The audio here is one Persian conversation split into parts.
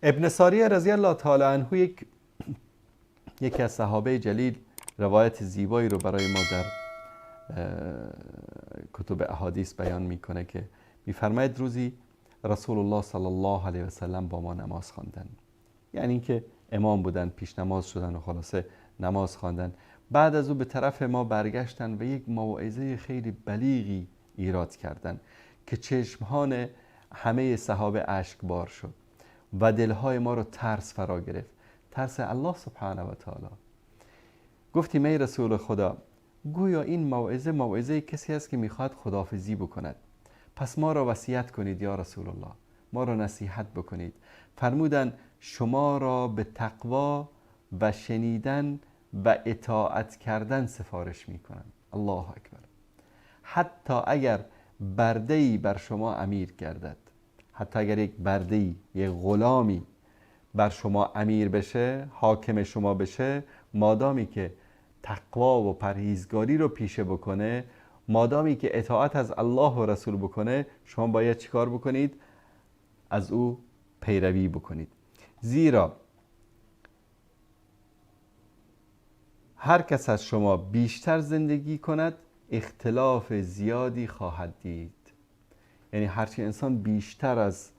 ابن ساریه رضی الله تعالی عنه یکی از صحابه جلیل روایت زیبایی رو برای ما در کتب احادیث بیان میکنه که میفرماید روزی رسول الله صلی الله علیه و سلم با ما نماز خواندن. یعنی اینکه امام بودن، پیش نماز شدن و خلاصه نماز خواندن. بعد از او به طرف ما برگشتن و یک موعظه خیلی بلیغی ایراد کردن که چشمهان همه صحابه اشکبار شد و دلهای ما رو ترس فرا گرفت، ترس الله سبحانه و تعالی. گفتیم ای رسول خدا، گویا این موعظه کسی است که میخواد خداحافظی بکند، پس ما را وصیت کنید یا رسول الله، ما را نصیحت بکنید. فرمودن شما را به تقوا و شنیدن و اطاعت کردن سفارش میکنم. الله اکبر. حتی اگر برده‌ای بر شما امیر گردد، حتی اگر یک برده‌ای، یک غلامی بر شما امیر بشه، حاکم شما بشه، مادامی که تقوا و پرهیزگاری رو پیشه بکنه، مادامی که اطاعت از الله و رسول بکنه، شما باید چیکار بکنید؟ از او پیروی بکنید. زیرا هر کس از شما بیشتر زندگی کند اختلاف زیادی خواهد دید. یعنی هرچی انسان بیشتر از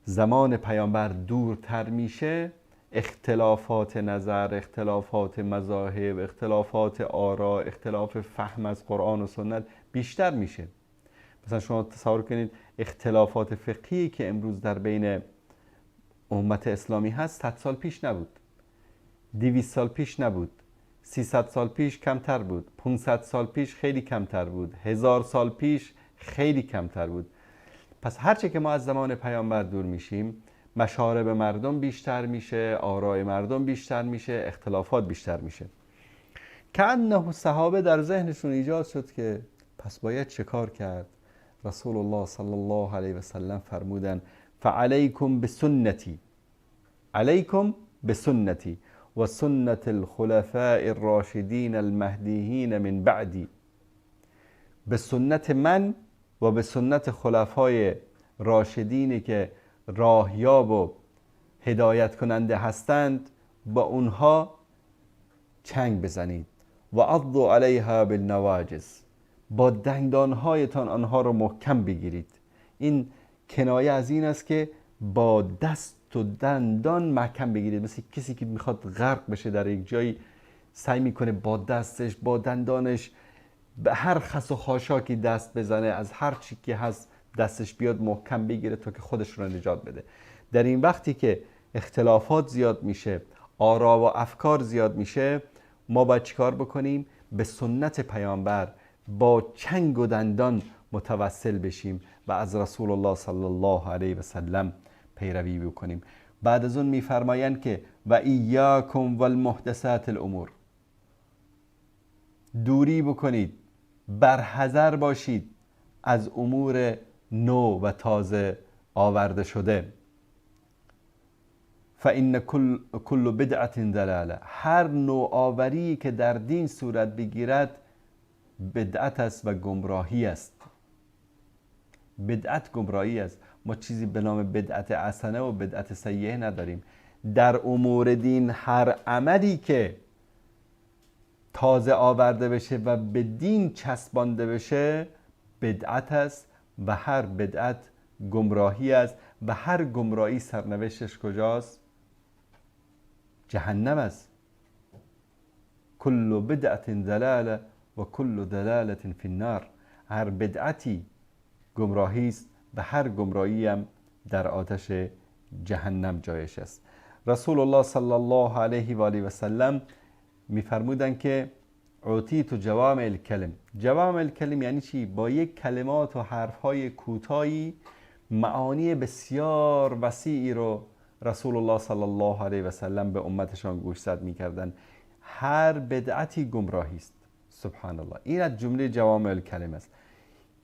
زمان پیامبر دورتر میشه، اختلافات نظر، اختلافات مذاهب، اختلافات آرا، اختلاف فهم از قرآن و سنت بیشتر میشه. مثلا شما تصور کنید اختلافات فقهی که امروز در بین امت اسلامی هست 100 سال پیش نبود، 200 سال پیش نبود، 300 سال پیش کمتر بود، 500 سال پیش خیلی کمتر بود، 1000 سال پیش خیلی کمتر بود. پس هرچه که ما از زمان پیامبر دور میشیم، مشارب مردم بیشتر میشه، آرای مردم بیشتر میشه، اختلافات بیشتر میشه. کأنه صحابه در ذهنشون ایجاد شد که پس باید چه کار کرد؟ رسول الله صلی الله علیه و سلم فرمودن فعلیکم بسنتی، علیکم بسنتی و سنت الخلفاء الراشدین المهدیین من بعدی. به سنت من و به سنت خلفای راشدینی که راهیاب و هدایت کننده هستند با اونها چنگ بزنید. و عضوا علیها بالنواجز، با دندانهایتان آنها رو محکم بگیرید. این کنایه از این است که با دست و دندان محکم بگیرید. مثل کسی که میخواد غرق بشه در یک جایی، سعی میکنه با دستش، با دندانش به هر خس و خاشاکی دست بزنه، از هر چی که هست دستش بیاد محکم بگیره تا که خودش رو نجات بده. در این وقتی که اختلافات زیاد میشه، آرا و افکار زیاد میشه، ما باید چیکار بکنیم؟ به سنت پیامبر با چنگ و دندان متوسل بشیم و از رسول الله صلی الله علیه و سلم پیروی بکنیم. بعد از اون میفرمایند که و ایاکم والمحدثات الامور، دوری بکنید، برحذر باشید از امور نو و تازه آورده شده. فإن كل بدعة ضلاله، هر نوآوری که در دین صورت بگیرد بدعت است و گمراهی است. بدعت گمراهی است. ما چیزی به نام بدعت حسنه و بدعت سیئه نداریم. در امور دین هر عملی که تازه آورده بشه و به دین چسبانده بشه بدعت است و هر بدعت گمراهی است و هر گمراهی سرنوشتش کجاست؟ جهنم است. کل بدعت ضلاله و کل ضلاله فی النار. هر بدعتی گمراهی است و هر گمراهی هم در آتش جهنم جایش است. رسول الله صلی الله علیه و آله و سلم میفرمودن که اعطیت جوامع الکلم. جوامع الکلم یعنی چی؟ با یک کلمات و حرفهای کوتاهی معانی بسیار وسیعی رو رسول الله صلی الله علیه و سلم به امتشان گوشزد میکردن. هر بدعتی گمراهی است. سبحان الله. این از جمله جوامع الکلم است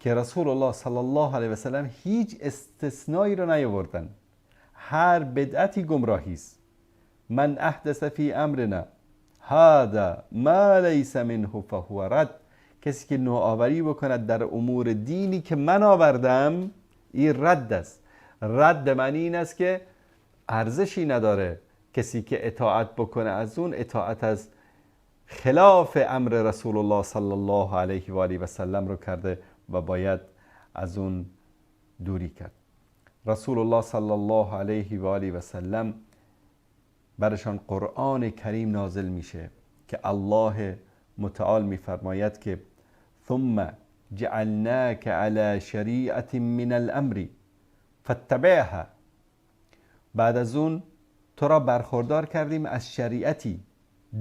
که رسول الله صلی الله علیه و سلم هیچ استثنایی رو نیاوردن. هر بدعتی گمراهی است. من احدث فی امرنا هذا ما لیس منه فهو رد. کسی که نوآوری بکند در امور دینی که من آوردم، این رد است. رد معنی این است که ارزشی نداره. کسی که اطاعت بکنه از اون، اطاعت از خلاف امر رسول الله صلی الله علیه و آله و سلم رو کرده و باید از اون دوری کرد. رسول الله صلی الله علیه و آله و سلم برشان قرآن کریم نازل میشه که الله متعال میفرماید که ثم جعلناك على شریعة من الامر فاتبعها. بعد از اون تو را برخوردار کردیم از شریعتی،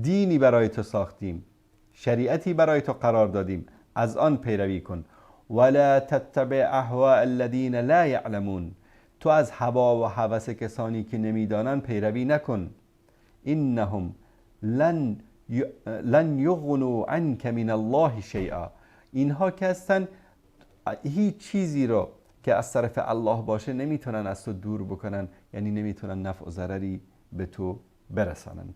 دینی برای تو ساختیم، شریعتی برای تو قرار دادیم، از آن پیروی کن. ولا تتبع اهواء الذین لا یعلمون. تو از هوا و هوس کسانی که نمیدانن پیروی نکن. انهم لن یغنوا عنک من الله شیئا. اینها که هستن هیچ چیزی رو که از طرف الله باشه نمیتونن از تو دور بکنن، یعنی نمیتونن نفع و ضرری به تو برسانن.